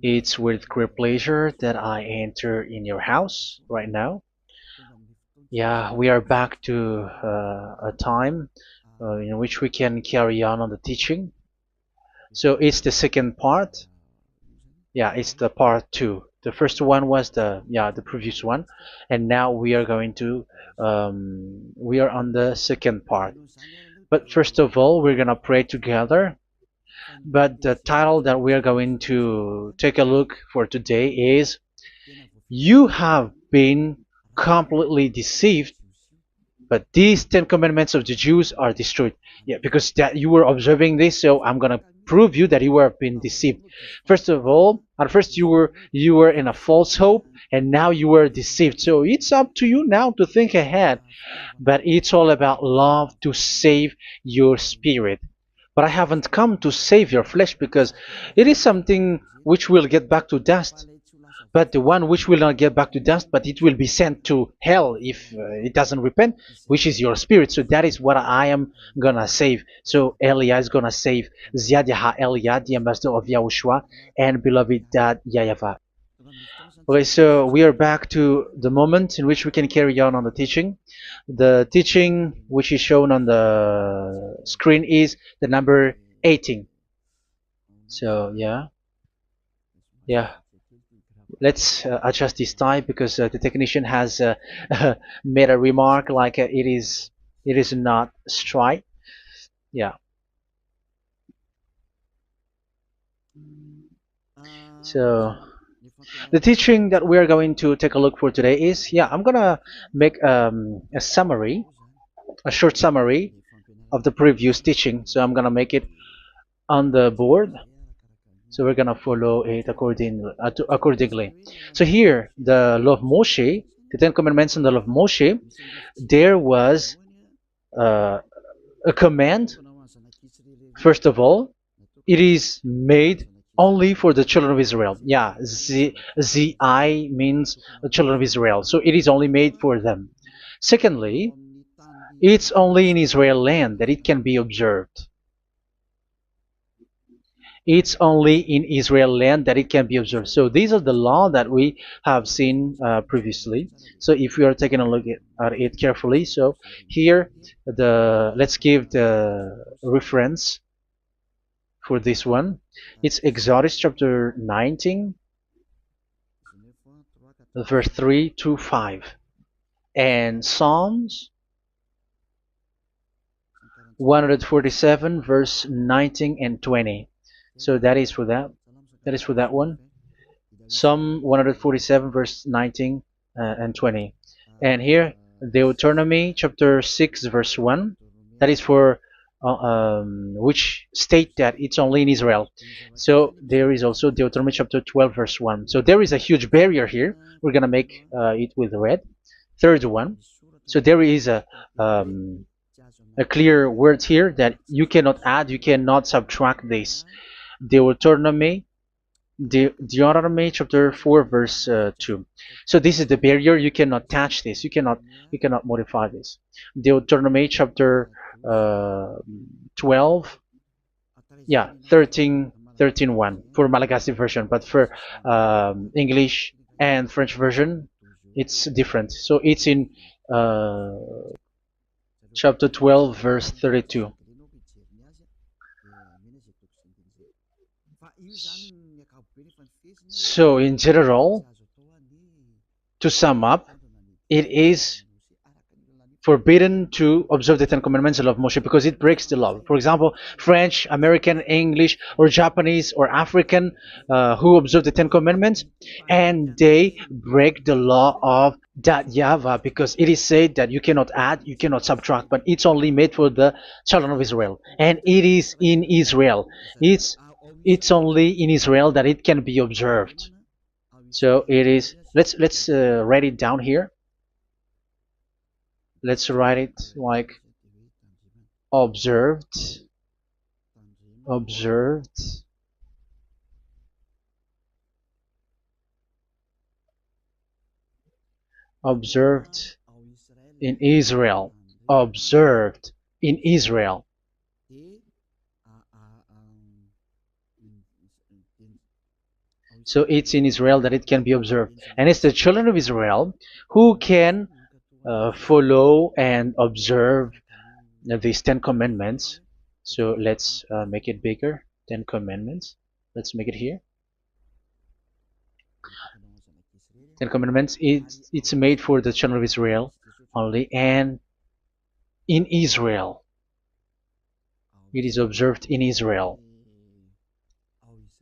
It's with great pleasure that I enter in your house right now. Yeah, we are back to a time in which we can carry on the teaching. So it's the second part. Yeah, it's the part two. The first one was the previous one, and now we are going to we are on the second part. But first of all, we're gonna pray together. But the title that we are going to take a look for today is "You have been completely deceived, but these Ten Commandments of the Jews are destroyed." Yeah, because that you were observing this, so I'm gonna prove you that you were being deceived. First of all, at first you were in a false hope, and now you were deceived. So it's up to you now to think ahead. But it's all about love to save your spirit. But I haven't come to save your flesh because it is something which will get back to dust. But the one which will not get back to dust, but it will be sent to hell if it doesn't repent, which is your spirit. So that is what I am gonna save. So Elia is gonna save Ziadiha Elia, the ambassador of Yahushua, and beloved dad YAHVAH. Okay, so we are back to the moment in which we can carry on the teaching. The teaching which is shown on the screen is the number 18. So yeah, let's adjust this time because the technician has made a remark like it is not straight. Yeah. So the teaching that we are going to take a look for today is, I'm gonna make a summary, a short summary of the previous teaching. So I'm gonna make it on the board. So we're gonna follow it accordingly. So here, the law of Moshe, the Ten Commandments and the law of Moshe, there was uh, a command. First of all, it is made only for the children of Israel. Yeah, Z-I means the children of Israel. So it is only made for them. Secondly, it's only in Israel land that it can be observed. It's only in Israel land that it can be observed. So these are the law that we have seen previously. So if we are taking a look at it carefully, so here let's give the reference for this one. It's Exodus chapter 19, verse 3 to 5, and Psalms 147, verse 19 and 20. So that is for that. That is for that one. Psalm 147, verse 19 and 20. And here, Deuteronomy chapter 6, verse 1. That is for which state that it's only in Israel. So there is also Deuteronomy chapter 12, verse 1. So there is a huge barrier here. We're going to make it with red. Third one. So there is a clear word here that you cannot add, you cannot subtract this. Deuteronomy chapter 4, verse 2. So this is the barrier. You cannot touch this. You cannot modify this. Deuteronomy chapter 12, 13, 1 for Malagasy version, but for English and French version, it's different. So it's in chapter 12, verse 32. So in general, to sum up, it is forbidden to observe the Ten Commandments of Moshe because it breaks the law. For example, French, American, English, or Japanese or African who observe the Ten Commandments and they break the law of that YAHVAH because it is said that you cannot add, you cannot subtract, but it's only made for the children of Israel, and it is in Israel. It's only in Israel that it can be observed. So it is. Let's write it down here. Let's write it like observed, observed, observed in Israel, observed in Israel. So it's in Israel that it can be observed. And it's the children of Israel who can follow and observe these 10 commandments. So let's make it bigger. 10 commandments. Let's make it here. 10 commandments. It's made for the children of Israel only, and in Israel. It is observed in Israel.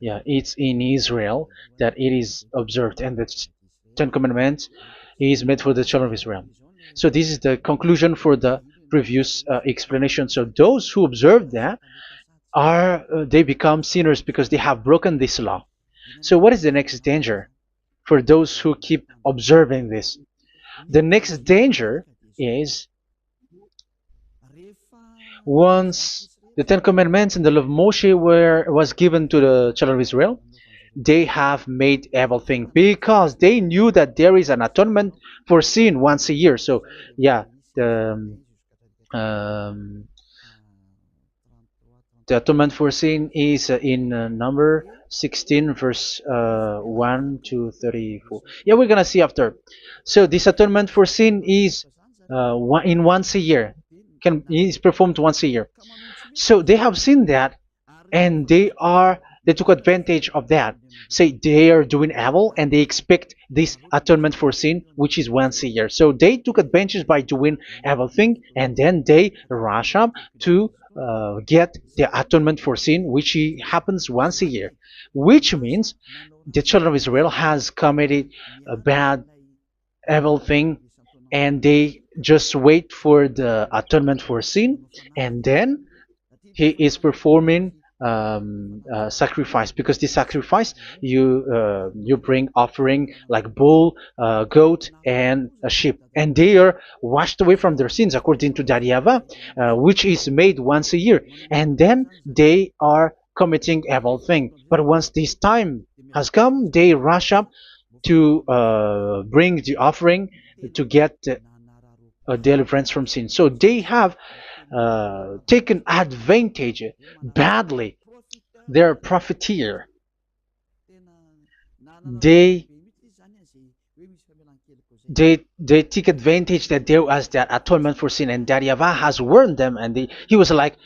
Yeah, it's in Israel that it is observed, and the Ten Commandments is made for the children of Israel. So this is the conclusion for the previous explanation. So those who observe that are they become sinners because they have broken this law. So what is the next danger for those who keep observing this? The next danger is once the Ten Commandments and the law of Moshe was given to the children of Israel, they have made everything because they knew that there is an atonement for sin once a year. So yeah, um, the atonement for sin is in number 16 verse 1 to 34. Yeah, we're gonna see after. So this atonement for sin is once a year, is performed once a year. So they have seen that, and they took advantage of that. Say they are doing evil and they expect this atonement for sin, which is once a year. So they took advantage by doing evil thing, and then they rush up to get the atonement for sin, which happens once a year, which means the children of Israel has committed a bad evil thing, and they just wait for the atonement for sin, and then he is performing sacrifice, because the sacrifice you bring offering like bull, goat, and a sheep, and they are washed away from their sins according to that YAHVAH, which is made once a year, and then they are committing evil thing. But once this time has come, they rush up to bring the offering to get deliverance from sin. So they have taken advantage badly. They're profiteer. They they take advantage that there was that atonement for sin, and that YAHVAH has warned them, and he was like,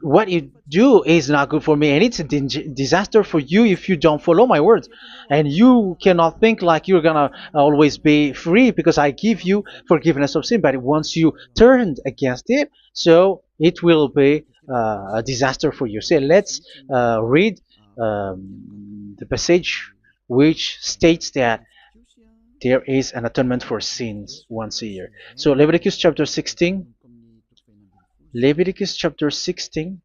what you do is not good for me, and it's a disaster for you if you don't follow my words, and you cannot think like you're gonna always be free because I give you forgiveness of sin, but once you turned against it, so it will be a disaster for you. So let's read the passage which states that there is an atonement for sins once a year. So Leviticus chapter 16. Leviticus chapter 16.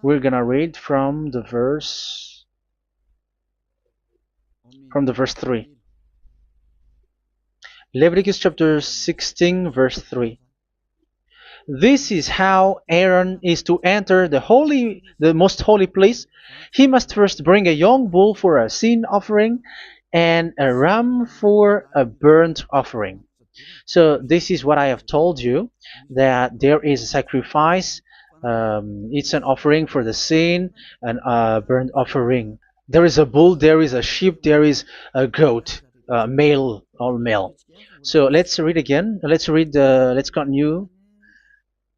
We're gonna read from the verse 3. Leviticus chapter 16 verse 3. This is how Aaron is to enter the most holy place. He must first bring a young bull for a sin offering and a ram for a burnt offering. So this is what I have told you, that there is a sacrifice. It's an offering for the sin, and a burnt offering. There is a bull, there is a sheep, there is a goat, male, all male. So let's read again. Let's continue.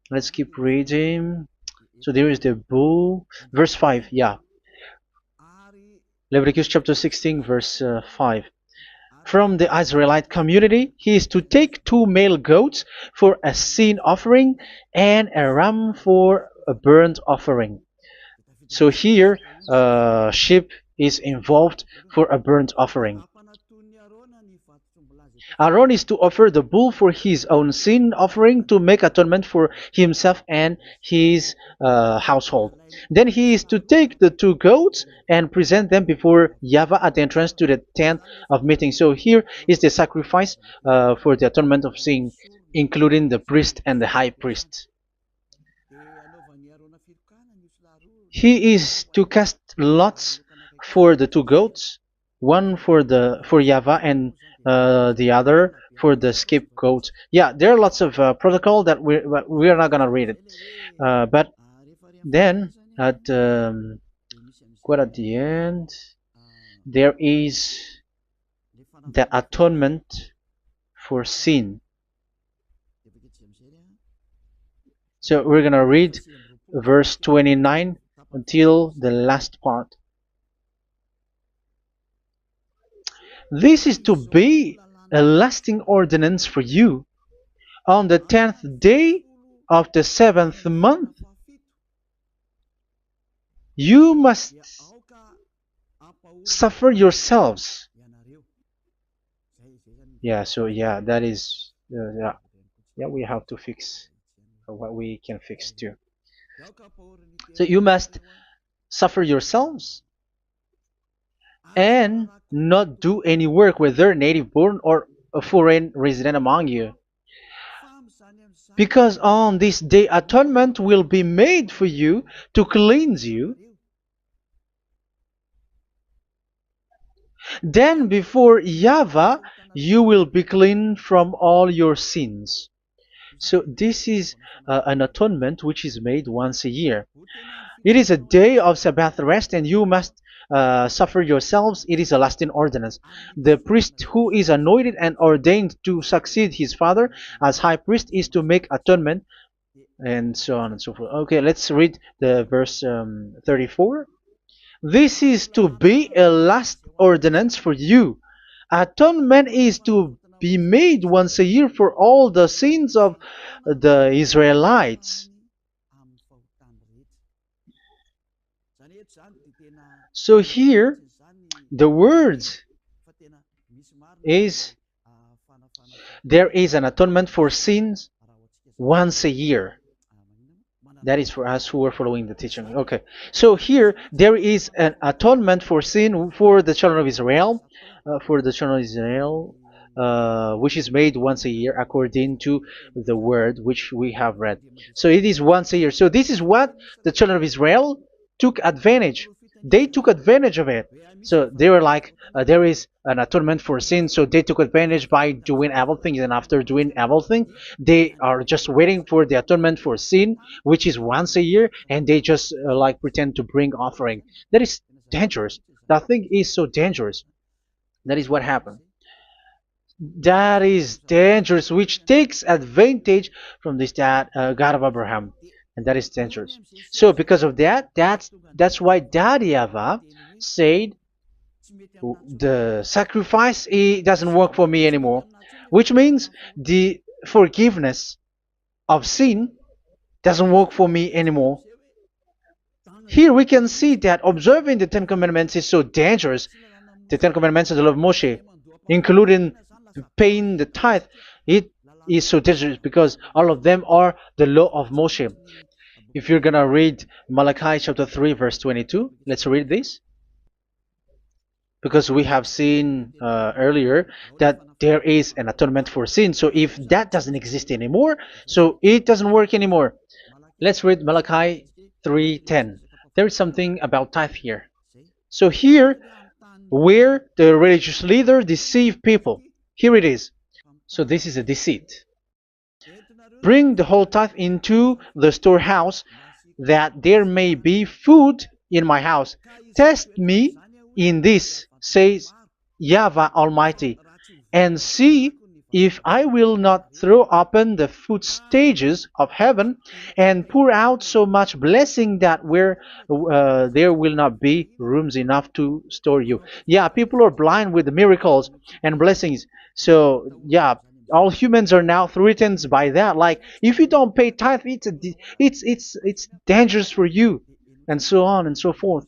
Let's keep reading. So there is the bull, verse 5. Yeah, Leviticus chapter 16 verse 5. From the Israelite community, he is to take 2 male goats for a sin offering and a ram for a burnt offering. So here, sheep is involved for a burnt offering. Aaron is to offer the bull for his own sin offering to make atonement for himself and his household. Then he is to take the 2 goats and present them before YAHVAH at the entrance to the tent of meeting. So here is the sacrifice for the atonement of sin, including the priest and the high priest. He is to cast lots for the 2 goats, one for YAHVAH and the other for the scapegoat. Yeah, there are lots of protocol that we are not gonna read it, but then at quite at the end, there is the atonement for sin. So we're gonna read verse 29 until the last part. This is to be a lasting ordinance for you. On the 10th day of the 7th month, you must suffer yourselves. Yeah, so yeah, that is, yeah, we have to fix what we can fix too. So you must suffer yourselves and not do any work, whether native born or a foreign resident among you. Because on this day atonement will be made for you to cleanse you. Then before YAHVAH you will be clean from all your sins. So this is an atonement which is made once a year. It is a day of Sabbath rest, and you must suffer yourselves. It is a lasting ordinance. The priest who is anointed and ordained to succeed his father as high priest is to make atonement, and so on and so forth. Okay, let's read the verse 34. This is to be a last ordinance for you. Atonement is to be made once a year for all the sins of the Israelites. So here, the words is there is an atonement for sins once a year. That is for us who are following the teaching. Okay, so here there is an atonement for sin for the children of Israel, which is made once a year according to the word which we have read. So it is once a year. So this is what the children of Israel took advantage. They took advantage of it. So they were like, there is an atonement for sin. So they took advantage by doing everything, and after doing everything, they are just waiting for the atonement for sin, which is once a year, and they just like pretend to bring offering. That is dangerous. That thing is so dangerous. That is what happened. That is dangerous, which takes advantage from this God of Abraham, and that is dangerous. So because of that, that's why YAHVAH said the sacrifice it doesn't work for me anymore, which means the forgiveness of sin doesn't work for me anymore. Here we can see that observing the Ten Commandments is so dangerous. The Ten Commandments of the law of Moshe, including paying the tithe, it is so dangerous because all of them are the law of Moshe. If you're gonna read Malachi chapter 3 verse 22, let's read this. Because we have seen earlier that there is an atonement for sin. So if that doesn't exist anymore, so it doesn't work anymore. Let's read Malachi 3:10. There is something about tithe here. So here, where the religious leader deceived people, here it is. So this is a deceit. Bring the whole tithe into the storehouse, that there may be food in my house. Test me in this, says YAHVAH Almighty, and see if I will not throw open the food stages of heaven and pour out so much blessing that where there will not be rooms enough to store you. Yeah, people are blind with the miracles and blessings. So yeah, all humans are now threatened by that. Like if you don't pay tithe, it's dangerous for you, and so on and so forth.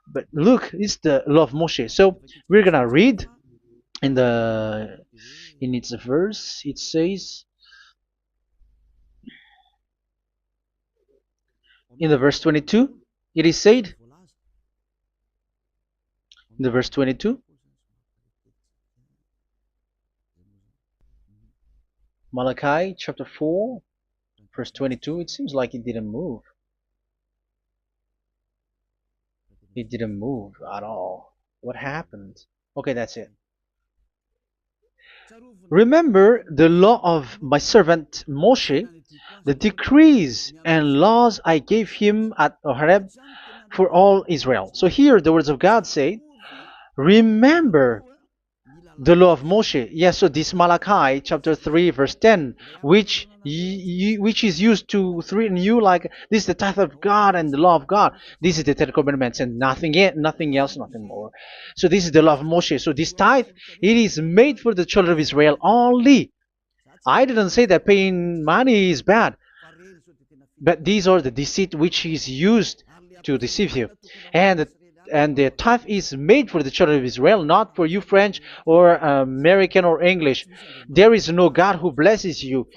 But look, it's the law of Moshe. So we're gonna read in the in its verse. It says in the verse 22. It is said in the verse 22. Malachi chapter 4 verse 22. It seems like it didn't move. It didn't move at all. What happened? Okay, that's it. Remember the law of my servant Moshe, the decrees and laws I gave him at Horeb for all Israel. So here the words of God say, remember the law of Moshe. Yes, so this Malachi chapter 3 verse 10, which is used to threaten you like this is the tithe of God and the law of God. This is the Ten Commandments and nothing else, nothing more. So this is the law of Moshe. So this tithe, it is made for the children of Israel only. I didn't say that paying money is bad, but these are the deceit which is used to deceive you. And the tithe is made for the children of Israel, not for you French or American or English. There is no God who blesses you.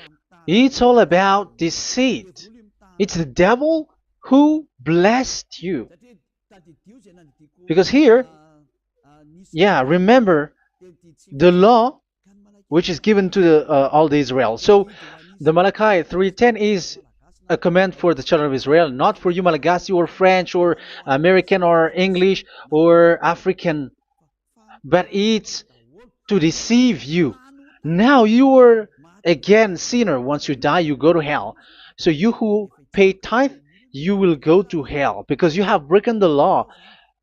It's all about deceit. It's the devil who blessed you. Because here, yeah, remember the law which is given to all the Israel. So the Malachi 3:10 is a command for the children of Israel, not for you Malagasy or French or American or English or African, but it's to deceive you. Now you are again sinner. Once you die, you go to hell. So you who pay tithe, you will go to hell because you have broken the law.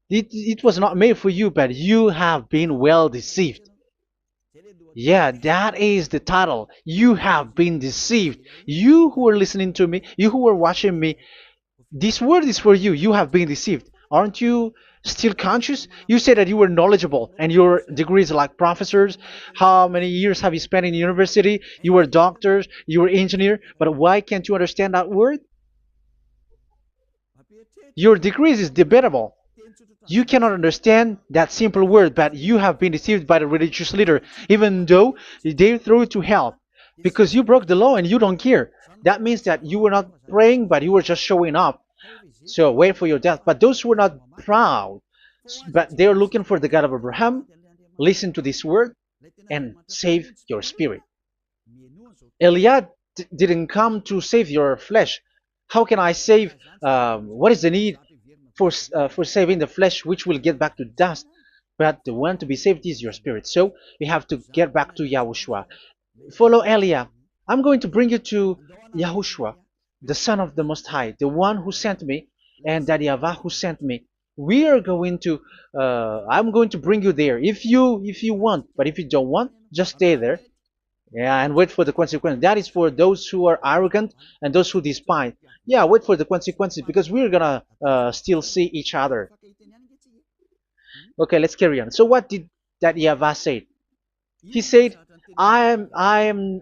It was not made for you, but you have been well deceived. Yeah, that is the title. You have been deceived. You who are listening to me, you who are watching me, this word is for you. You have been deceived. Aren't you still conscious? You said that you were knowledgeable and your degrees like professors. How many years have you spent in university? You were doctors, you were engineer, but why can't you understand that word? Your degrees is debatable. You cannot understand that simple word, but you have been deceived by the religious leader, even though they throw you to hell because you broke the law and you don't care. That means that you were not praying, but you were just showing up. So wait for your death. But those who are not proud, but they are looking for the God of Abraham, listen to this word and save your spirit. Eliah didn't come to save your flesh. How can I save? What is the need for saving the flesh, which will get back to dust? But the one to be saved is your spirit. So we have to get back to Yahushua. Follow Eliah. I'm going to bring you to Yahushua, the Son of the Most High, the one who sent me, and that YAHVAH who sent me. We are going to. I'm going to bring you there if you want, but if you don't want, just stay there. Yeah, and wait for the consequence. That is for those who are arrogant and those who despise. Yeah, wait for the consequences because we're gonna still see each other. Okay, let's carry on. So what did that YAHVAH say? He said, I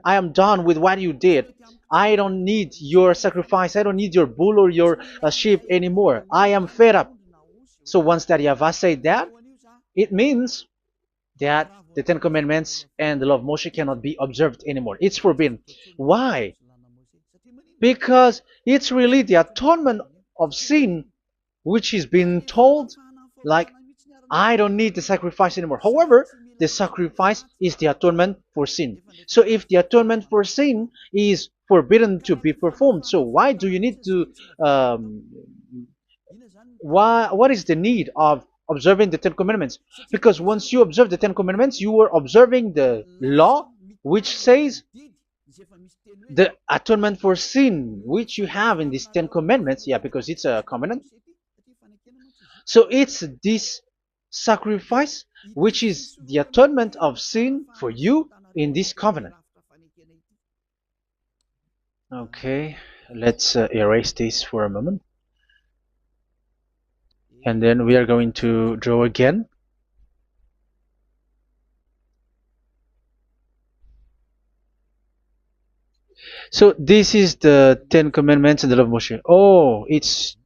am done with what you did. I don't need your sacrifice. I don't need your bull or your sheep anymore. I am fed up. So once that YAHVAH said that, it means that the Ten Commandments and the law of Moshe cannot be observed anymore. It's forbidden. Why? Because it's really the atonement of sin which is being told, like, I don't need the sacrifice anymore. However, the sacrifice is the atonement for sin. So if the atonement for sin is forbidden to be performed, so why do you need to what is the need of observing the Ten Commandments? Because once you observe the Ten Commandments, you are observing the law which says the atonement for sin which you have in these Ten Commandments. Yeah, because it's a covenant. So it's this sacrifice which is the atonement of sin for you in this covenant. Okay, let's erase this for a moment. And then we are going to draw again. So this is the Ten Commandments and the law of Moshe. Oh, it's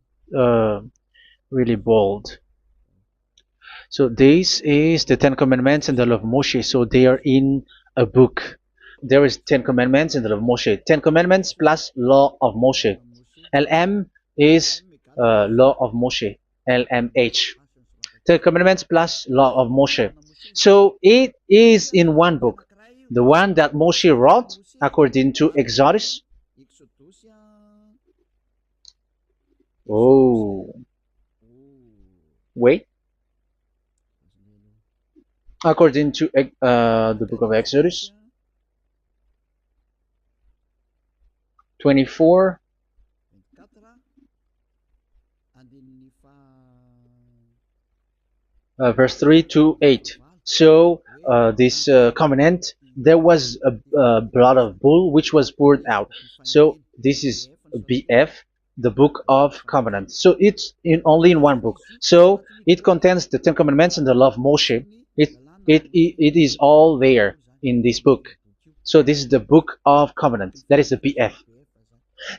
really bold. So this is the Ten Commandments and the law of Moshe. So they are in a book. There is Ten Commandments and the law of Moshe. Ten Commandments plus law of Moshe. LM is law of Moshe. LMH. Ten Commandments plus law of Moshe. So it is in one book. The one that Moshe wrote according to Exodus. Oh, wait. according to the book of Exodus 24, verse 3 to 8. So this covenant, there was a blood of bull which was poured out. So this is BF, the book of covenant. So it's only in one book. So it contains the Ten Commandments and the law of Moshe. It is all there in this book. So this is the book of covenant. That is the BF.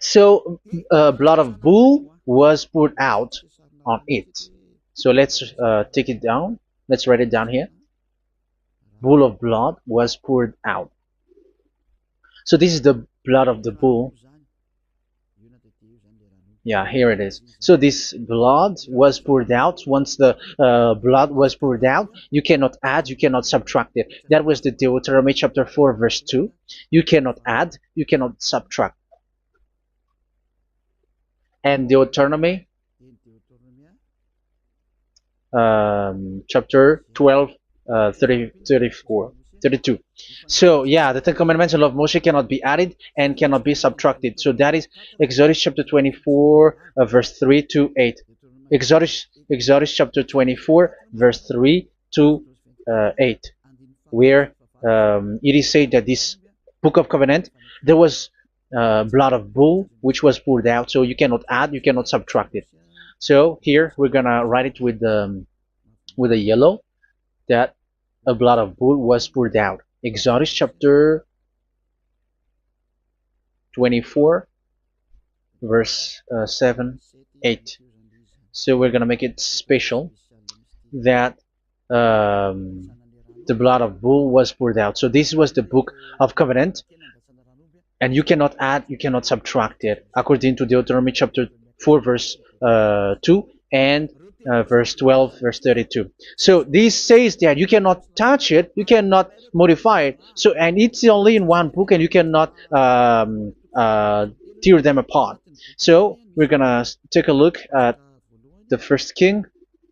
So blood of bull was poured out on it. So let's take it down. Let's write it down here. Bull of blood was poured out. So this is the blood of the bull. Yeah, here it is. So this blood was poured out. Once the blood was poured out, you cannot add, you cannot subtract it. That was the Deuteronomy chapter 4, verse 2. You cannot add, you cannot subtract. And Deuteronomy chapter 12, 32. So yeah, the Ten Commandments and law of Moshe cannot be added and cannot be subtracted. So that is Exodus chapter 24, verse 3 to 8. Exodus chapter 24, verse 3 to 8, where it is said that this book of covenant, there was blood of bull which was poured out. So you cannot add, you cannot subtract it. So here we're gonna write it with a yellow, that a blood of bull was poured out. Exodus chapter 24, verse 7, 8. So we're gonna make it special that the blood of bull was poured out. So this was the book of covenant, and you cannot add, you cannot subtract it, according to Deuteronomy chapter 4, verse 2 and verse 12, verse 32. So this says that you cannot touch it, you cannot modify it. So, and it's only in one book, and you cannot tear them apart. So we're gonna take a look at the first king,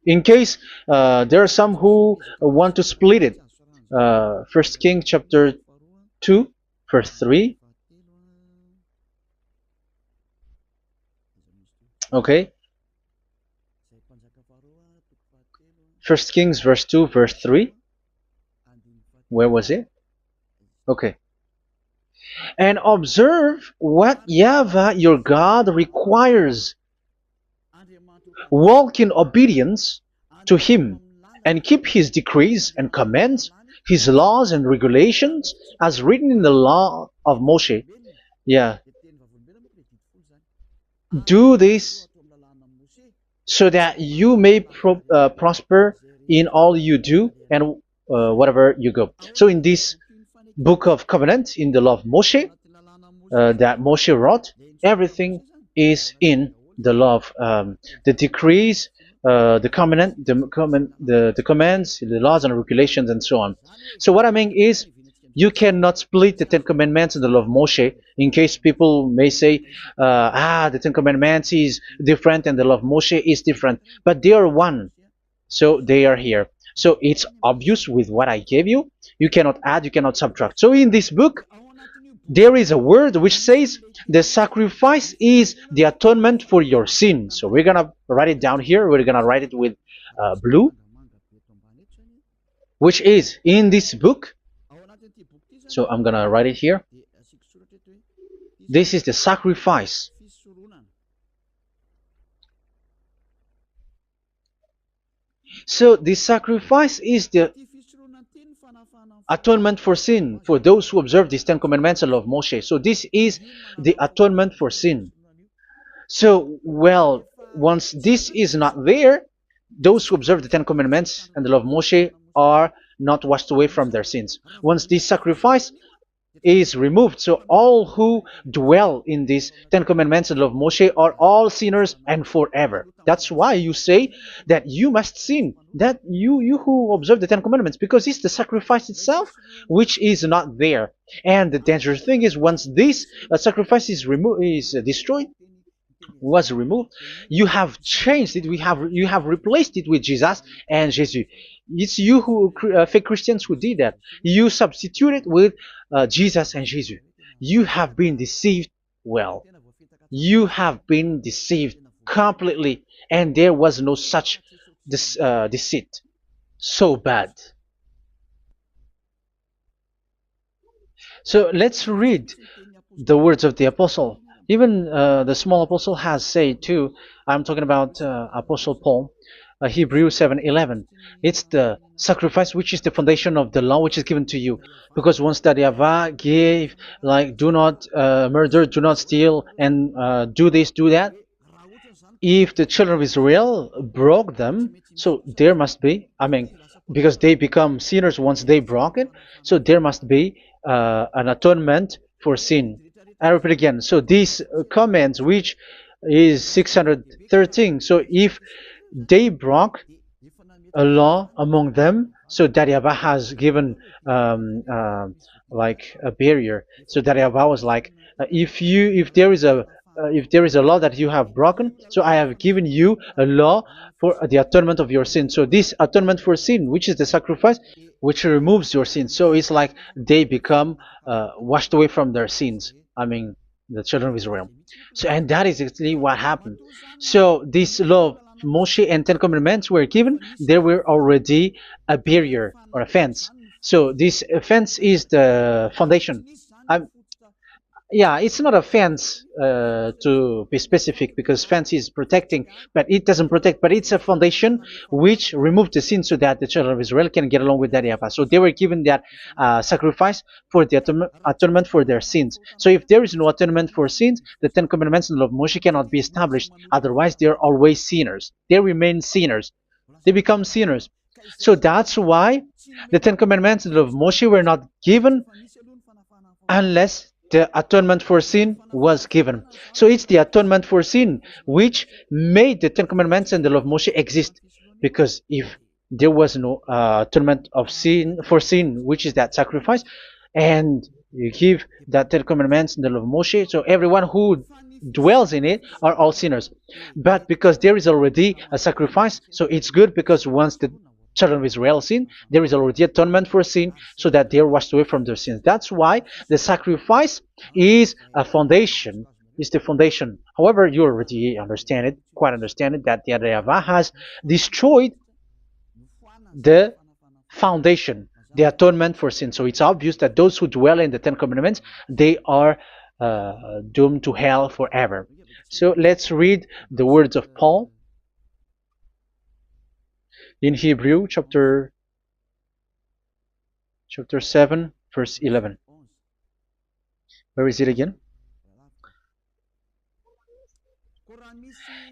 in case there are some who want to split it. First King chapter 2, verse 3. Okay. First Kings verse 2, verse 3. Where was it? Okay. And observe what YAHVAH your God requires. Walk in obedience to him, and keep his decrees and commands, his laws and regulations, as written in the law of Moshe. Yeah. Do this so that you may prosper in all you do and whatever you go. So in this book of covenant, in the law of Moshe, that Moshe wrote, everything is in the law of the decrees, the covenant, the commands, the laws and regulations, and so on. So what I mean is, you cannot split the Ten Commandments and the law of Moshe. In case people may say, the Ten Commandments is different and the law of Moshe is different, but they are one. So they are here. So it's obvious with what I gave you. You cannot add, you cannot subtract. So in this book, there is a word which says the sacrifice is the atonement for your sin. So we're gonna write it down here. We're gonna write it with blue, which is in this book. So I'm gonna write it here. This is the sacrifice. So the sacrifice is the atonement for sin, for those who observe these Ten Commandments and law of Moshe. So this is the atonement for sin. So, well, once this is not there, those who observe the Ten Commandments and the law of Moshe are not washed away from their sins. Once this sacrifice is removed, so all who dwell in these Ten Commandments and law of Moshe are all sinners and forever. That's why you say that you must sin, that you who observe the Ten Commandments, because it's the sacrifice itself which is not there. And the dangerous thing is, once this sacrifice is destroyed, was removed, you have changed it. You have replaced it with Jesus and Jesus. It's you who fake Christians who did that. You substituted with Jesus and Jesus. You have been deceived. Well, you have been deceived completely, and there was no such deceit. So bad. So let's read the words of the apostle. Even the small apostle has said too. I'm talking about Apostle Paul, Hebrews 7:11. It's the sacrifice which is the foundation of the law which is given to you. Because once that YAHVAH gave, like, do not murder, do not steal, and do this, do that. If the children of Israel broke them, so there must be, I mean, because they become sinners once they broke it, so there must be an atonement for sin. I repeat again. So these comments, which is 613, so if they broke a law among them, so that YAHVAH has given like a barrier. So that YAHVAH was like, if there is a law that you have broken, so I have given you a law for the atonement of your sin. So this atonement for sin, which is the sacrifice, which removes your sins. So it's like they become washed away from their sins. I mean, the children of Israel. So, and that is exactly what happened. So this law of Moshe and Ten Commandments were given. There were already a barrier or a fence. So this fence is the foundation. I'm, yeah, it's not a fence to be specific, because fence is protecting, but it doesn't protect. But it's a foundation which removed the sin so that the children of Israel can get along with that YAHVAH. So they were given that sacrifice for the atonement for their sins. So if there is no atonement for sins, the Ten Commandments and the law of Moshe cannot be established. Otherwise, they are always sinners. They remain sinners. They become sinners. So that's why the Ten Commandments and the law of Moshe were not given unless the atonement for sin was given. So it's the atonement for sin which made the Ten Commandments and the law of Moshe exist. Because if there was no atonement of sin for sin, which is that sacrifice, and you give that Ten Commandments and the law of Moshe, so everyone who dwells in it are all sinners. But because there is already a sacrifice, so it's good, because once the children of Israel sin, there is already atonement for sin, so that they are washed away from their sins. That's why the sacrifice is a foundation, is the foundation. However, you already understand it, quite understand it, that the YAHVAH has destroyed the foundation, the atonement for sin. So it's obvious that those who dwell in the Ten Commandments, they are doomed to hell forever. So let's read the words of Paul in Hebrew chapter 7 verse 11. Where is it again?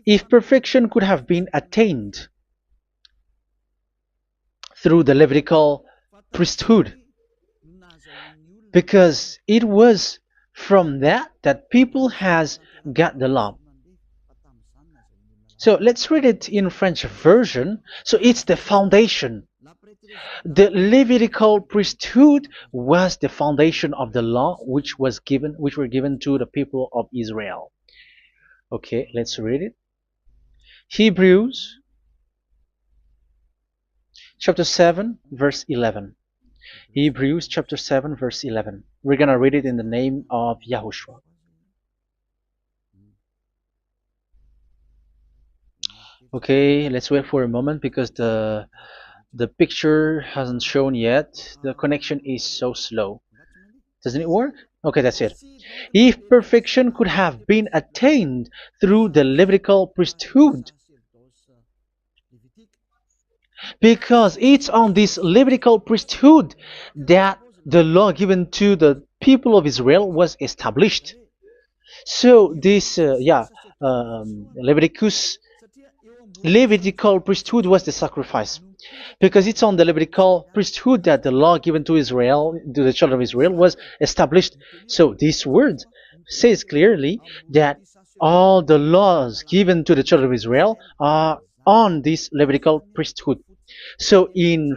If perfection could have been attained through the Levitical priesthood, because it was from that people has got the law. So let's read it in French version. So it's the foundation. The Levitical priesthood was the foundation of the law which were given to the people of Israel. Okay, let's read it. Hebrews chapter 7 verse 11. Hebrews chapter 7 verse 11. We're gonna read it in the name of YAHOSHUAH. Okay, let's wait for a moment, because the picture hasn't shown yet. The connection is so slow. Doesn't it work? Okay, that's it. If perfection could have been attained through the Levitical priesthood, because it's on this Levitical priesthood that the law given to the people of Israel was established. So this, Levitical priesthood was the sacrifice, because it's on the Levitical priesthood that the law given to Israel, to the children of Israel, was established. So this word says clearly that all the laws given to the children of Israel are on this Levitical priesthood. So in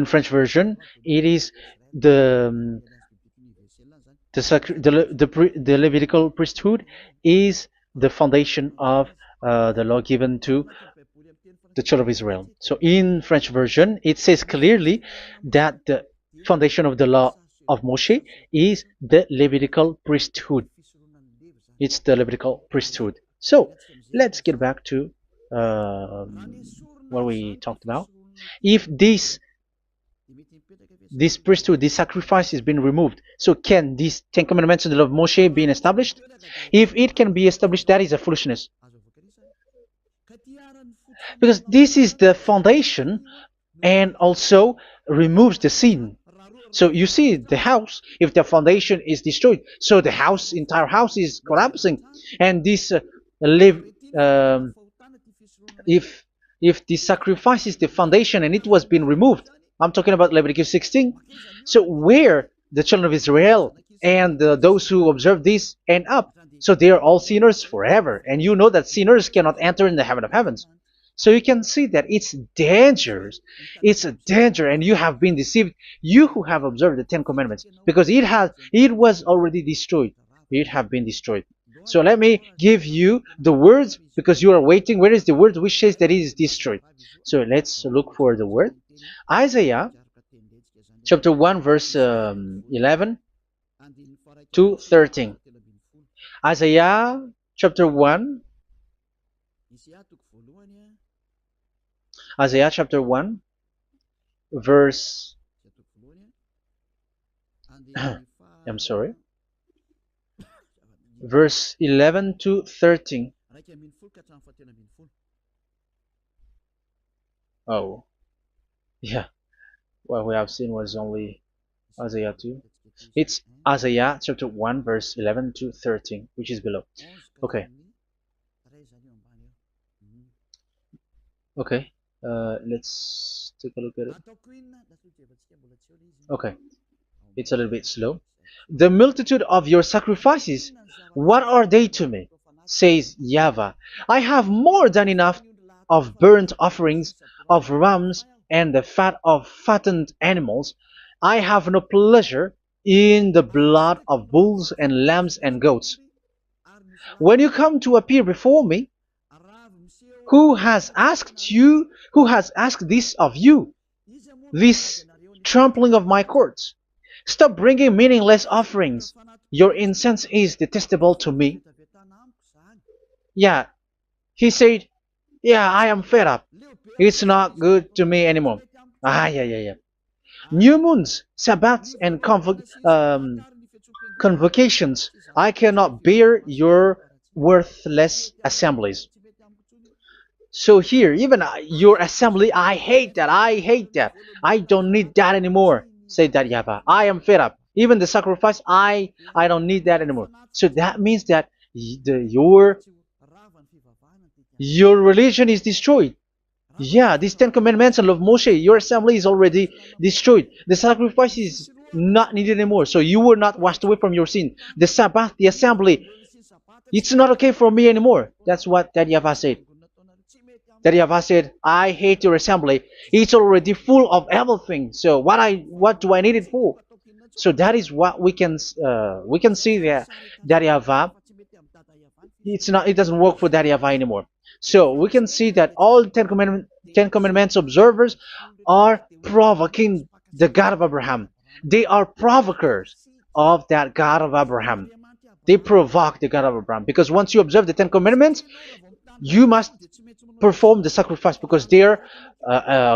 French version, it is the The Levitical priesthood is the foundation of the law given to the children of Israel. So in French version, it says clearly that the foundation of the law of Moshe is the Levitical priesthood. It's the Levitical priesthood. So let's get back to what we talked about. If this priesthood, this sacrifice is being removed, so can these Ten Commandments and the law of Moshe be established? If it can be established, that is a foolishness. Because this is the foundation and also removes the sin. So you see the house, if the foundation is destroyed, so the house, entire house is collapsing. And this if the sacrifice is the foundation and it was being removed, I'm talking about Leviticus 16. So where the children of Israel and those who observe this end up? So they are all sinners forever. And you know that sinners cannot enter in the heaven of heavens. So you can see that it's dangerous. It's a danger, and you have been deceived. You who have observed the Ten Commandments, because it was already destroyed. It have been destroyed. So let me give you the words, because you are waiting. Where is the word which says that it is destroyed? So let's look for the word. Isaiah chapter 1 verse 11 to 13. Isaiah chapter 1. Isaiah chapter 1 verse I'm sorry, verse 11 to 13. Oh, yeah, what we have seen was only Isaiah 2. It's Isaiah chapter 1 verse 11 to 13, which is below. Okay. Okay. Let's take a look at it. Okay, it's a little bit slow. The multitude of your sacrifices, what are they to me? Says YAHVAH. I have more than enough of burnt offerings, of rams, and the fat of fattened animals. I have no pleasure in the blood of bulls and lambs and goats. When you come to appear before me, who has asked this of you, this trampling of my courts? Stop bringing meaningless offerings. Your incense is detestable to me. Yeah, he said, yeah, I am fed up. It's not good to me anymore. Yeah. New moons, Sabbaths, and convocations. I cannot bear your worthless assemblies. So here, even your assembly, I hate that. I hate that. I don't need that anymore. Say that, YAHVAH. I am fed up. Even the sacrifice, I don't need that anymore. So that means that your religion is destroyed. Yeah, these Ten Commandments and law of Moshe, your assembly is already destroyed. The sacrifice is not needed anymore. So you were not washed away from your sin. The Sabbath, the assembly, it's not okay for me anymore. That's what that YAHVAH said. That YAHVAH said, I hate your assembly. It's already full of everything. So what do I need it for? So that is what we can see there. That YAHVAH, it doesn't work for that YAHVAH anymore. So we can see that all Ten Commandments observers are provoking the God of Abraham. They are provokers of that God of Abraham. They provoke the God of Abraham, because once you observe the Ten Commandments, you must perform the sacrifice, because they are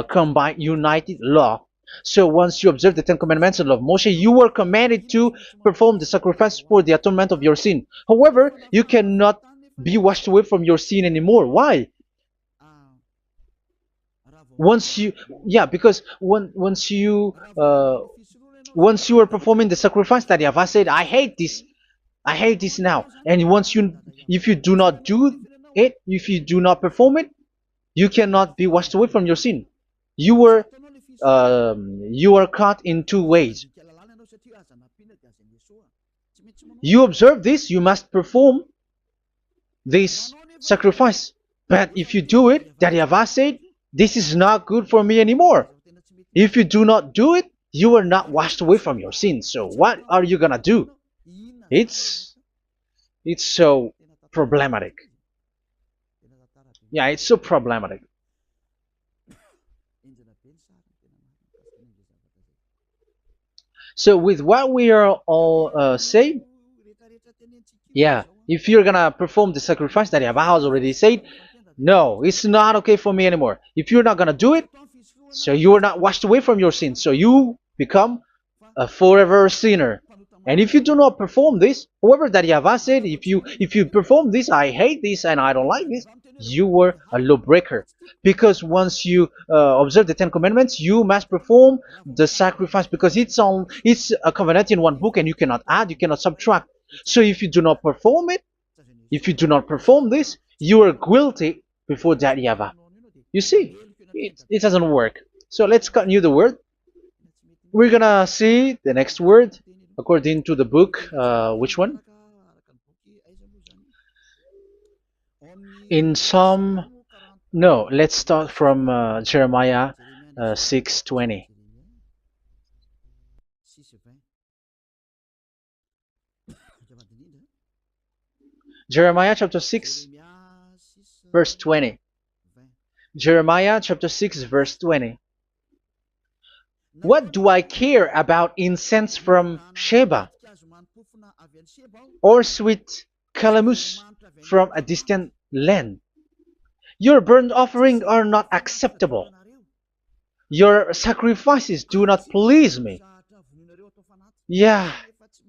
combined, united law. So once you observe the Ten Commandments and law of Moshe, you were commanded to perform the sacrifice for the atonement of your sin. However, you cannot be washed away from your sin anymore. Why? Because once you are performing the sacrifice, that YAHVAH said, I hate this now. And if you do not do it, if you do not perform it, you cannot be washed away from your sin. You are caught in two ways. You observe this, you must perform this sacrifice. But if you do it, that YAHVAH said, this is not good for me anymore. If you do not do it, you are not washed away from your sins. So what are you gonna do? It's it's so problematic. Yeah, it's so problematic. So with what we are all saying, yeah, if you're gonna perform the sacrifice that Yahweh has already said, no, it's not okay for me anymore. If you're not gonna do it, so you are not washed away from your sins, so you become a forever sinner. And if you do not perform this, however that Yahweh said, if you perform this, I hate this and I don't like this, you were a lawbreaker. Because once you observe the Ten Commandments, you must perform the sacrifice because it's a covenant in one book and you cannot add, you cannot subtract. So if you do not perform it, if you do not perform this, you are guilty before that Yahweh. You see, it doesn't work. So let's continue the word. We're gonna see the next word according to the book. Which one? In Psalm. No, let's start from Jeremiah 6:20. Jeremiah chapter 6, verse 20. Jeremiah chapter 6, verse 20. What do I care about incense from Sheba or sweet calamus from a distant land? Your burnt offerings are not acceptable. Your sacrifices do not please me. Yeah,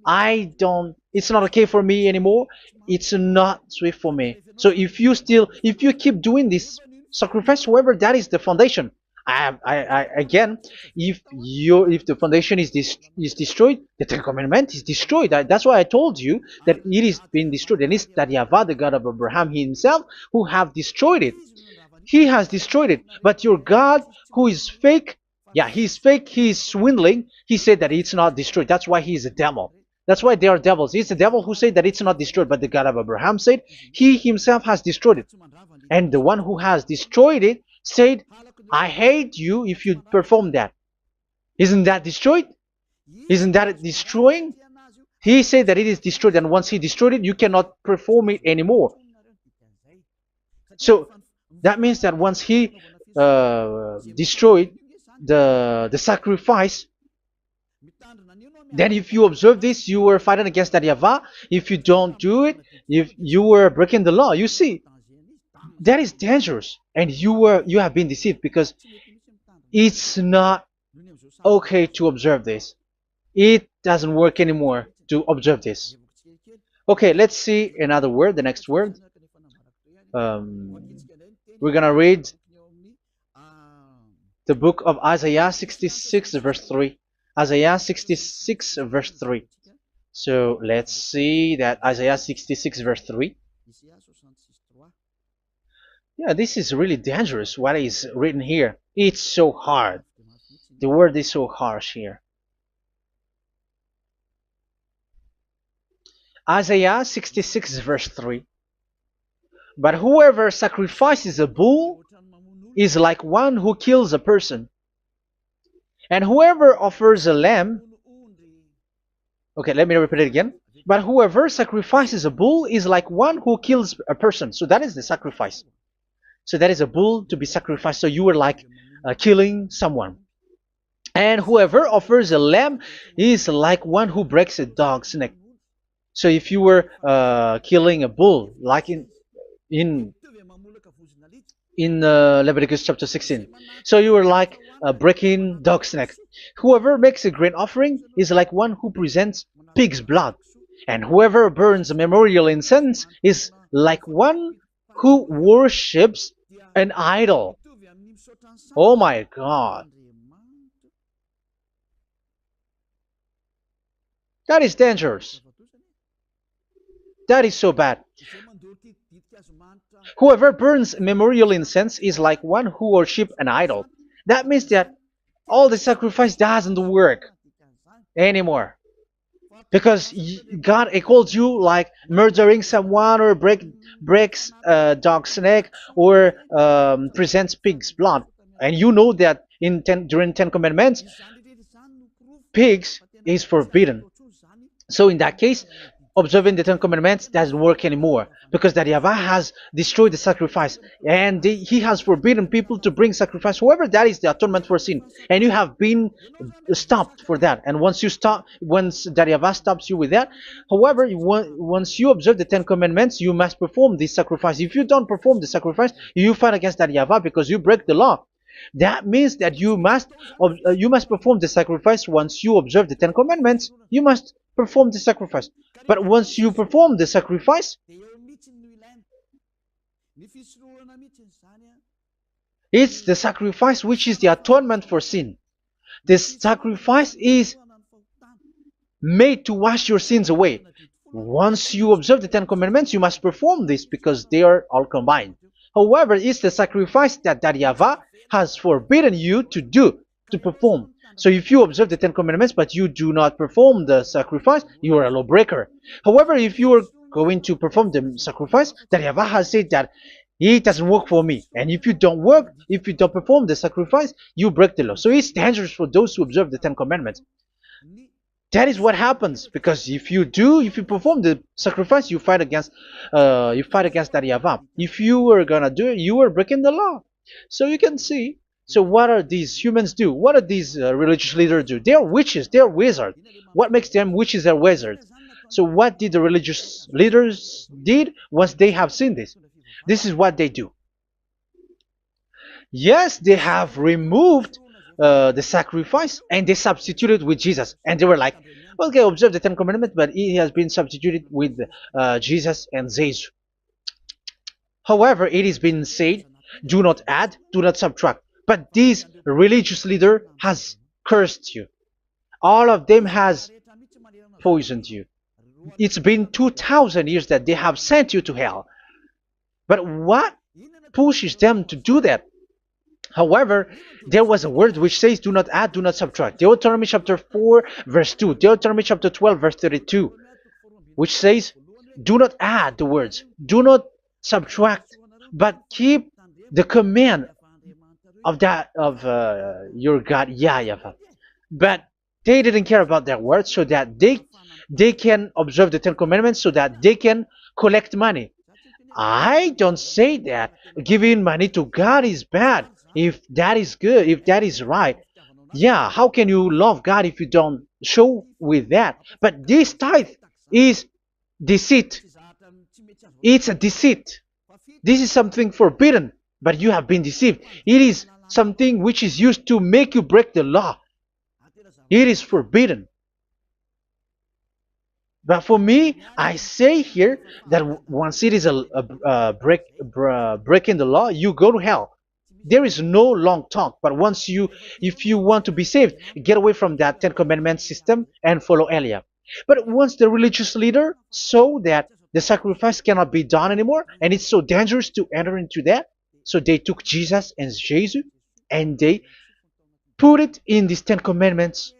it's not okay for me anymore. It's not sweet for me. So if you keep doing this sacrifice, however, that is the foundation. Again, if the foundation is destroyed, the Ten Commandment is destroyed. That's why I told you that it is being destroyed, and it's that Yahweh, the God of Abraham himself, who have destroyed it. He has destroyed it. But your God, who is fake, yeah, he's fake, he's swindling. He said that it's not destroyed. That's why he is a devil. That's why they are devils. It's the devil who said that it's not destroyed, but the God of Abraham said he himself has destroyed it. And the one who has destroyed it said, I hate you if you perform that. Isn't that destroyed? Isn't that destroying? He said that it is destroyed, and once he destroyed it, you cannot perform it anymore. So that means that once he destroyed the sacrifice, then if you observe this, you were fighting against that Yahweh. If you don't do it, if you were breaking the law, you see, that is dangerous, and you have been deceived because it's not okay to observe this. It doesn't work anymore to observe this. Okay, let's see another word, the next word. We're gonna read the book of Isaiah 66 verse 3. Isaiah 66 verse 3. So let's see that Isaiah 66 verse 3. Yeah, this is really dangerous what is written here. It's so hard. The word is so harsh here. Isaiah 66 verse 3. But whoever sacrifices a bull is like one who kills a person. And whoever offers a lamb... Okay, let me repeat it again. But whoever sacrifices a bull is like one who kills a person. So that is the sacrifice. So that is a bull to be sacrificed. So you were like killing someone. And whoever offers a lamb is like one who breaks a dog's neck. So if you were killing a bull, like in Leviticus chapter 16, so you were like breaking dog's neck. Whoever makes a grain offering is like one who presents pig's blood. And whoever burns a memorial incense is like one who worships an idol. Oh my God. That is dangerous. That is so bad. Whoever burns memorial incense is like one who worships an idol. That means that all the sacrifice doesn't work anymore. Because God equals you like murdering someone or breaks a dog's neck or presents pig's blood. And you know that during 10 Commandments, pigs is forbidden. So in that case, observing the Ten Commandments doesn't work anymore because that YAHVAH has destroyed the sacrifice and he has forbidden people to bring sacrifice. However, that is the atonement for sin, and you have been stopped for that. And once you stop, once that YAHVAH stops you with that, however, once you observe the Ten Commandments, you must perform this sacrifice. If you don't perform the sacrifice, you fight against that YAHVAH because you break the law. That means that you must perform the sacrifice. Once you observe the Ten Commandments, you must perform the sacrifice. But once you perform the sacrifice, it's the sacrifice which is the atonement for sin. This sacrifice is made to wash your sins away. Once you observe the Ten Commandments, you must perform this because they are all combined. However, it's the sacrifice that YAHVAH has forbidden you to do, to perform. So if you observe the Ten Commandments but you do not perform the sacrifice, you are a lawbreaker. However, if you are going to perform the sacrifice, that YAHVAH has said that it doesn't work for me. And if you don't perform the sacrifice, you break the law. So it's dangerous for those who observe the Ten Commandments. That is what happens, because if you perform the sacrifice, you fight against that YAHVAH. If you were gonna do it, you are breaking the law. So you can see. So what are these humans do? What are these religious leaders do? They are witches. They are wizards. What makes them witches and wizards? So what did the religious leaders did once they have seen this? This is what they do. Yes, they have removed the sacrifice and they substituted with Jesus. And they were like, okay, observe the Ten Commandments, but it has been substituted with Jesus and Jesus. However, it is been said, do not add, do not subtract. But this religious leader has cursed you. All of them has poisoned you. It's been 2,000 years that they have sent you to hell. But what pushes them to do that? However, there was a word which says, do not add, do not subtract. Deuteronomy chapter 4, verse 2. Deuteronomy chapter 12, verse 32. Which says, do not add the words. Do not subtract. But keep the command of your God, YAHVAH. But they didn't care about their words, so that they can observe the Ten Commandments, so that they can collect money. I don't say that giving money to God is bad. If that is good, if that is right, yeah, how can you love God if you don't show with that? But this tithe is deceit. It's a deceit. This is something forbidden, but you have been deceived. It is something which is used to make you break the law. It is forbidden. But for me, I say here that once it is breaking the law, you go to hell. There is no long talk. But if you want to be saved, get away from that Ten Commandments system and follow Elia. But once the religious leader saw that the sacrifice cannot be done anymore, and it's so dangerous to enter into that, so they took Jesus and Jesus and they put it in these Ten Commandments.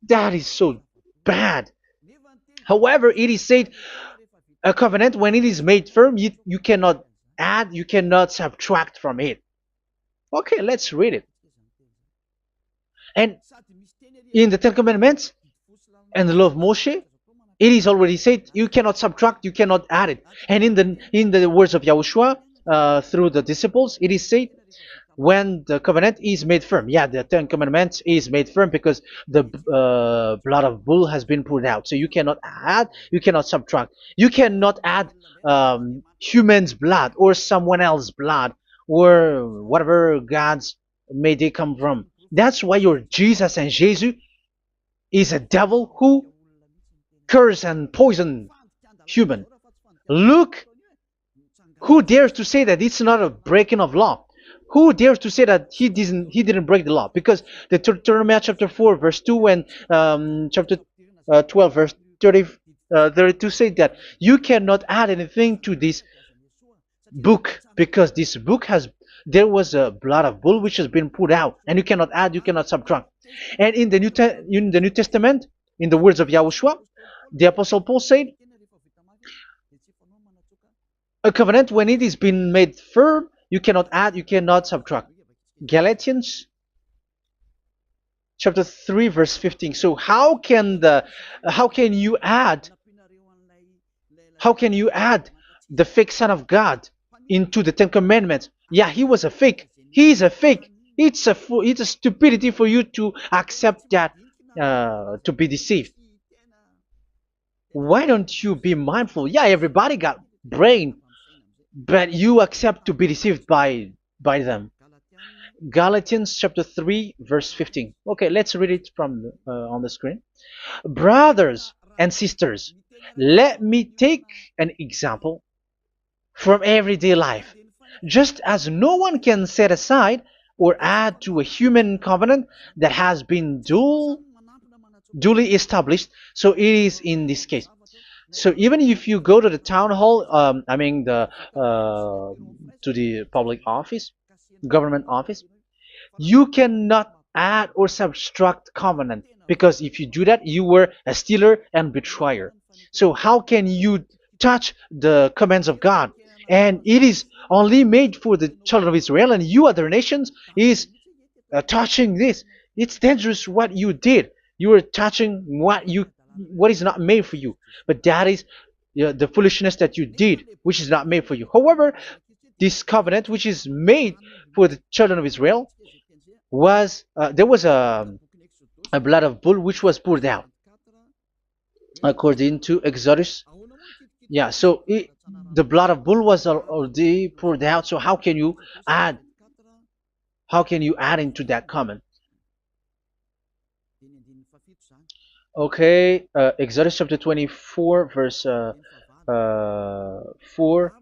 That is so bad. However, it is said a covenant, when it is made firm, you cannot add, you cannot subtract from it. Okay, let's read it. And in the Ten Commandments and the law of Moshe, it is already said you cannot subtract, you cannot add it. And in the words of YAHOSHUAH through the disciples, it is said when the covenant is made firm. Yeah, the Ten Commandments is made firm because the blood of bull has been poured out. So you cannot add, you cannot subtract. You cannot add human's blood or someone else's blood or whatever gods may they come from. That's why your Jesus and Jesus is a devil who curse and poison human. Look, who dares to say that it's not a breaking of law? Who dares to say that he didn't break the law? Because the Deuteronomy chapter 4 verse 2 and chapter 12 verse 32 say that you cannot add anything to this book, because this book there was a blood of bull which has been put out, and you cannot add, you cannot subtract. And in the New Testament, in the words of YAHOSHUAH, the Apostle Paul said, a covenant, when it is been made firm, you cannot add, you cannot subtract. Galatians chapter 3 verse 15. So how can you add How can you add the fake Son of God into the Ten Commandments? Yeah, he was a fake. He is a fake. It's a stupidity for you to accept that, to be deceived. Why don't you be mindful? Yeah, everybody got brain, but you accept to be deceived by them. Galatians chapter 3 verse 15. Okay, let's read it from on the screen. Brothers and sisters, let me take an example from everyday life. Just as no one can set aside or add to a human covenant that has been duly established, so it is in this case. So even if you go to the town hall, I mean to the public office, government office, you cannot add or subtract covenant, because if you do that, you were a stealer and betrayer. So how can you touch the commands of God? And it is only made for the children of Israel, and you other nations is touching this. It's dangerous what you did. You are touching what is not made for you. But that is the foolishness that you did, which is not made for you. However, this covenant, which is made for the children of Israel, was there was a blood of bull which was poured out according to Exodus. Yeah, so the blood of bull was already poured out. So add how can you add into that comment? Okay, Exodus chapter 24, verse 4,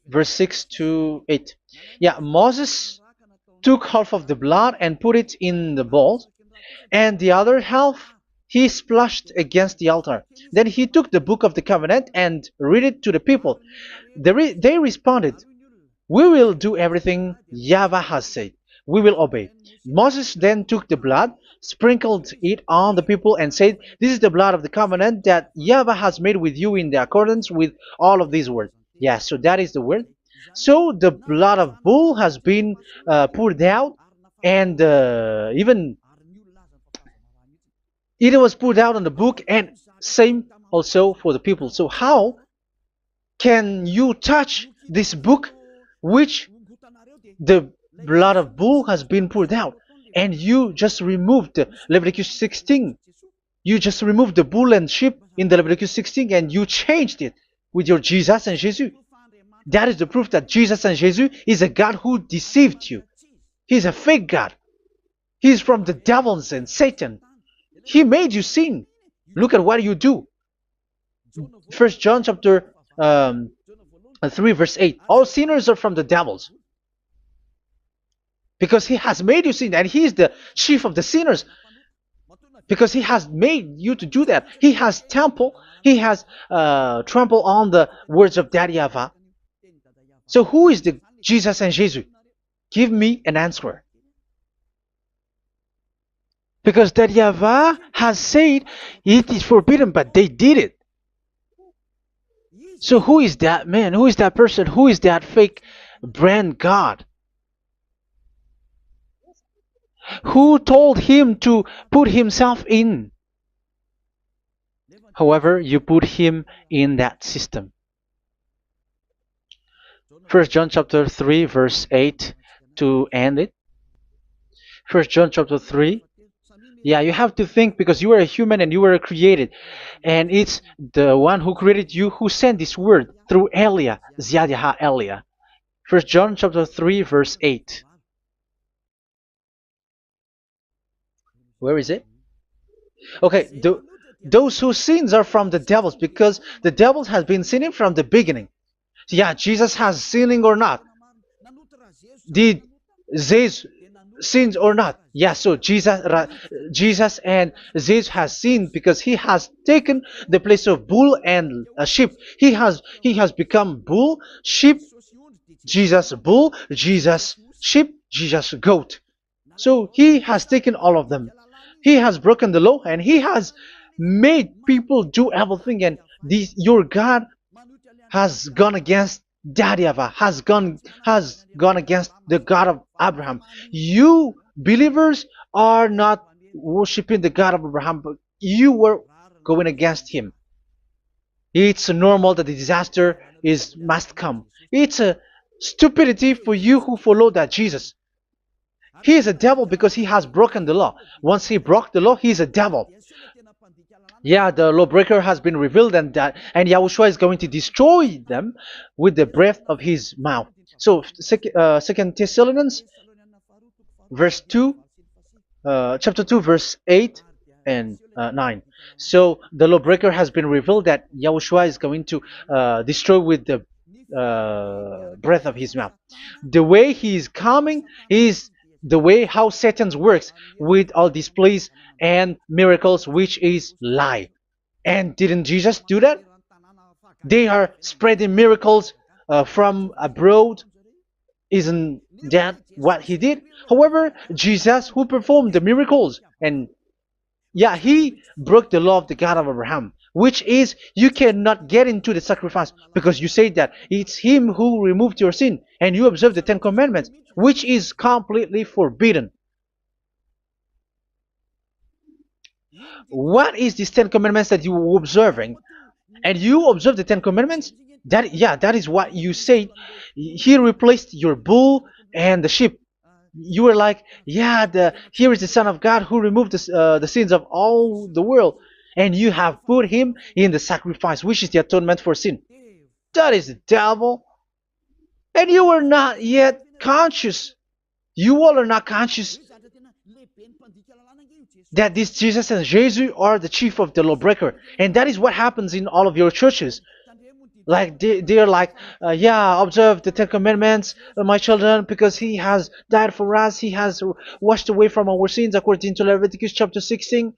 verse 6 to 8. Yeah, Moses took half of the blood and put it in the bowl, and the other half he splashed against the altar. Then he took the book of the covenant and read it to the people. They responded, "We will do everything YAHVAH has said. We will obey." Moses then took the blood, sprinkled it on the people, and said, "This is the blood of the covenant that YAHVAH has made with you in the accordance with all of these words." Yeah, so that is the word. So the blood of bull has been poured out, and even it was poured out on the book, and same also for the people. So how can you touch this book which the blood of bull has been poured out, and you just removed Leviticus 16? You just removed the bull and sheep in the Leviticus 16, and you changed it with your Jesus and Jesus. That is the proof that Jesus and Jesus is a God who deceived you. He's a fake God. He's from the devils and Satan. He made you sin. Look at what you do. First John chapter 3 verse 8. All sinners are from the devils, because he has made you sin, and he is the chief of the sinners, because he has made you to do that. He has trampled on the words of Daddy Ava. So who is the Jesus and Jesus? Give me an answer. Because Daddy Ava has said it is forbidden, but they did it. So who is that man? Who is that person? Who is that fake brand God? Who told him to put himself in? However, you put him in that system. First John chapter 3 verse 8 to end it. First John chapter 3. Yeah, you have to think, because you are a human and you were created. And it's the one who created you who sent this word through Elia, Ziadiha Elia. First John chapter 3 verse 8. Where is it? Okay, those whose sins are from the devils, because the devil has been sinning from the beginning. Yeah, Jesus has sinning or not? Did Jesus sins or not? Yeah, so Jesus and Jesus has sinned, because he has taken the place of bull and a sheep. He has become bull, sheep, Jesus bull, Jesus sheep, Jesus goat. So he has taken all of them. He has broken the law, and he has made people do everything. And your God has gone against Daddy Ava, has gone against the God of Abraham. You believers are not worshiping the God of Abraham, but you were going against him. It's normal that the disaster is must come. It's a stupidity for you who follow that Jesus. He is a devil because he has broken the law. Once he broke the law, he is a devil. Yeah, the lawbreaker has been revealed, and Yahushua is going to destroy them with the breath of his mouth. So, Second Thessalonians, verse 2, chapter 2, verse 8 and 9. So the lawbreaker has been revealed that Yahushua is going to destroy with the breath of his mouth. The way he is coming is the way how Satan works with all displays and miracles, which is lie. And didn't Jesus do that? They are spreading miracles from abroad. Isn't that what he did? However, Jesus, who performed the miracles, and yeah, he broke the law of the God of Abraham, which is you cannot get into the sacrifice because you say that it's him who removed your sin and you observe the Ten Commandments, which is completely forbidden. What is these Ten Commandments that you were observing? And you observe the Ten Commandments? That is what you said. He replaced your bull and the sheep. You were like, yeah, here is the Son of God who removed the sins of all the world, and you have put him in the sacrifice, which is the atonement for sin. That is the devil. And you are not yet conscious. You all are not conscious that this Jesus and Jesus are the chief of the lawbreaker. And that is what happens in all of your churches. Like they're like, yeah, observe the Ten Commandments, my children, because he has died for us. He has washed away from our sins according to Leviticus chapter 16.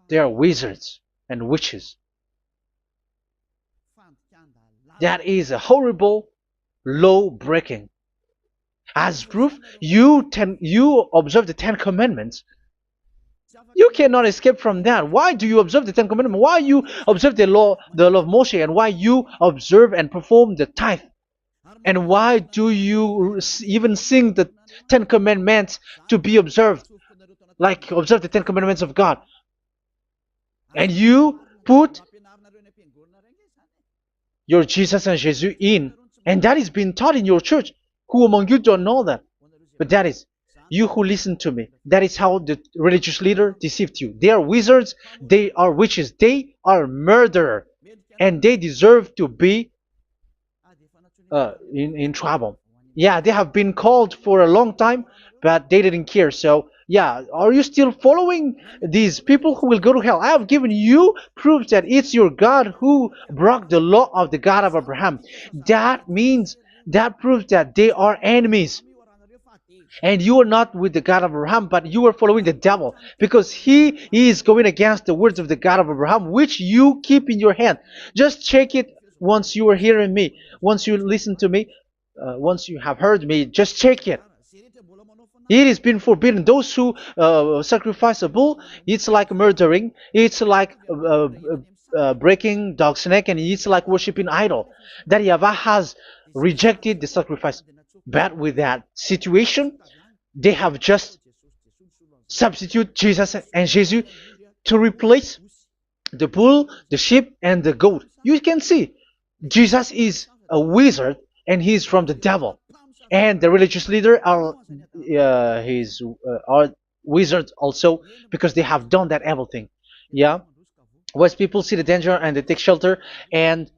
They are wizards and witches. That is a horrible law breaking. As proof, you observe the Ten Commandments. You cannot escape from that. Why do you observe the Ten Commandments? Why you observe the law of Moshe, and why you observe and perform the tithe? And why do you even sing the Ten Commandments to be observed? Like observe the Ten Commandments of God. And you put your Jesus and Jesus in. And that is being taught in your church. Who among you don't know that? But that is you who listen to me. That is how the religious leader deceived you. They are wizards. They are witches. They are murderers. And they deserve to be in trouble. Yeah, they have been called for a long time, but they didn't care. So, yeah, are you still following these people who will go to hell? I have given you proof that it's your God who broke the law of the God of Abraham. That means, that proves that they are enemies. And you are not with the God of Abraham, but you are following the devil, because he is going against the words of the God of Abraham, which you keep in your hand. Just check it once you are hearing me, once you listen to me, once you have heard me, just check it. It has been forbidden. Those who sacrifice a bull, it's like murdering, it's like breaking dog's neck, and it's like worshiping idol. That YAHVAH has rejected the sacrifice. But with that situation, they have just substitute Jesus and Jesus to replace the bull, the sheep, and the goat. You can see Jesus is a wizard and he's from the devil. And the religious leader are wizards also, because they have done that evil thing. Yeah. Once people see the danger and they take shelter and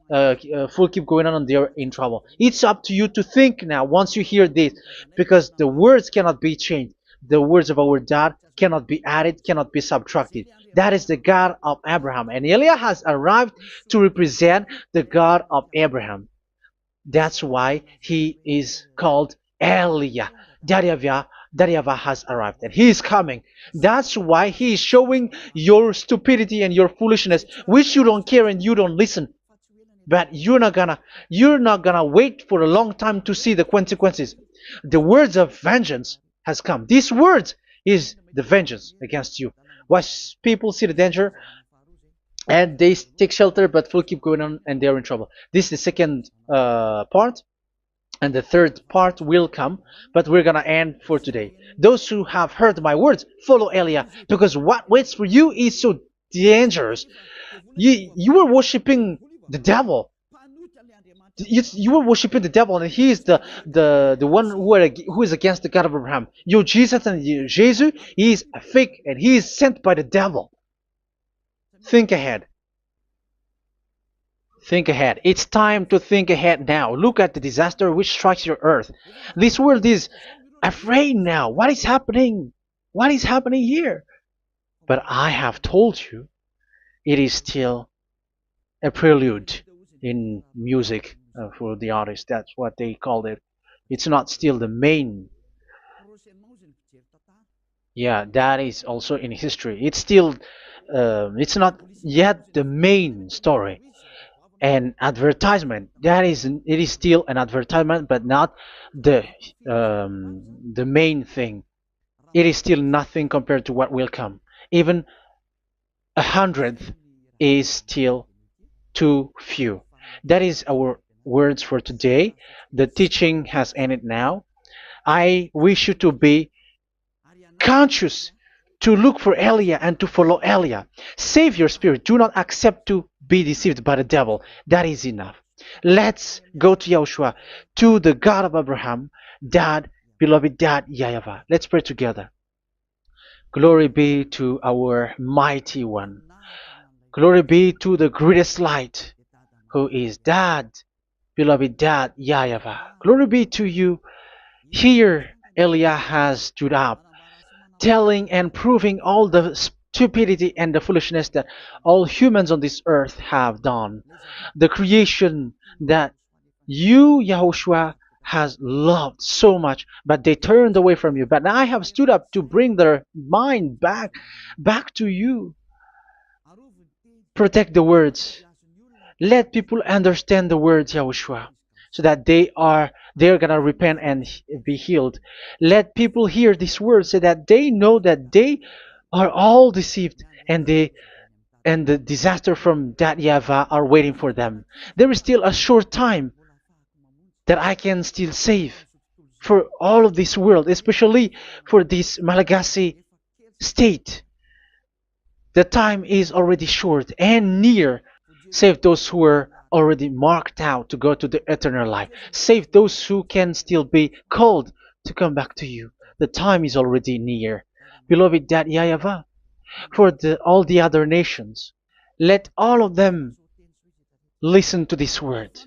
full keep going on and they're in trouble. It's up to you to think now once you hear this, because the words cannot be changed. The words of our God cannot be added, cannot be subtracted. That is the God of Abraham. And Eliah has arrived to represent the God of Abraham. That's why he is called Eliah. YAHVAH has arrived and he is coming. That's why he is showing your stupidity and your foolishness, which you don't care and you don't listen. But you're not gonna wait for a long time to see the consequences. The words of vengeance has come. These words is the vengeance against you. Once people see the danger and they take shelter, but will keep going on and they're in trouble. This is the second part. And the third part will come, but we're gonna end for today. Those who have heard my words, follow Eliah, because what waits for you is so dangerous. You were worshiping the devil. You were worshiping the devil, and he is the one who is against the God of Abraham. Your Jesus and your Jesus, he is a fake, and he is sent by the devil. Think ahead. Think ahead. It's time to think ahead now. Look at the disaster which strikes your earth. This world is afraid now. What is happening? What is happening here? But I have told you, it is still a prelude in music for the artist. That's what they called it. It's not still the main. Yeah, that is also in history. It's still, it's not yet the main story. And advertisement, that is, it is still an advertisement, but not the main thing. It is still nothing compared to what will come. Even a hundredth is still too few. That is our words for today. The teaching has ended now. I wish you to be conscious, to look for Elia and to follow Elia. Save your spirit. Do not accept to be deceived by the devil. That is enough. Let's go to Yahushua, to the God of Abraham, Dad, beloved Dad, YAHVAH. Let's pray together. Glory be to our mighty one. Glory be to the greatest light, who is Dad, beloved Dad, YAHVAH. Glory be to you. Here, Elia has stood up, telling and proving all the stupidity and the foolishness that all humans on this earth have done. The creation that you, Yahushua, has loved so much, but they turned away from you. But I have stood up to bring their mind back to you. Protect the words. Let people understand the words, Yahushua, so that they're gonna repent and be healed. Let people hear these words so that they know that they are all deceived, and the disaster from that YAHVAH are waiting for them. There is still a short time that I can still save for all of this world, especially for this Malagasy state. The time is already short and near. Save those who are already marked out to go to the eternal life. Save those who can still be called to come back to you. The time is already near. Beloved Dad YAHVAH, for all the other nations, let all of them listen to this word,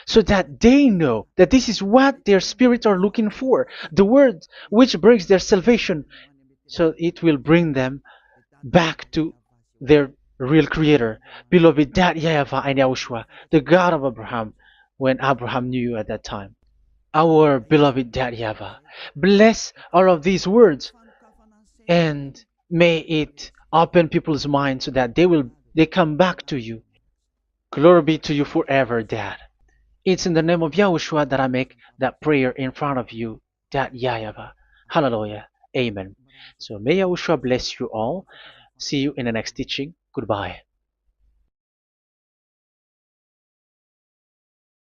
so that they know that this is what their spirits are looking for. The word which brings their salvation, so it will bring them back to their real creator, beloved Dad YAHVAH and Yahushua, the God of Abraham, when Abraham knew you at that time. Our beloved Dad YAHVAH, bless all of these words, and may it open people's minds so that they come back to you. Glory be to you forever, Dad. It's in the name of Yahushua that I make that prayer in front of you, Dad YAHVAH. Hallelujah. Amen. So may Yahushua bless you all. See you in the next teaching. Goodbye.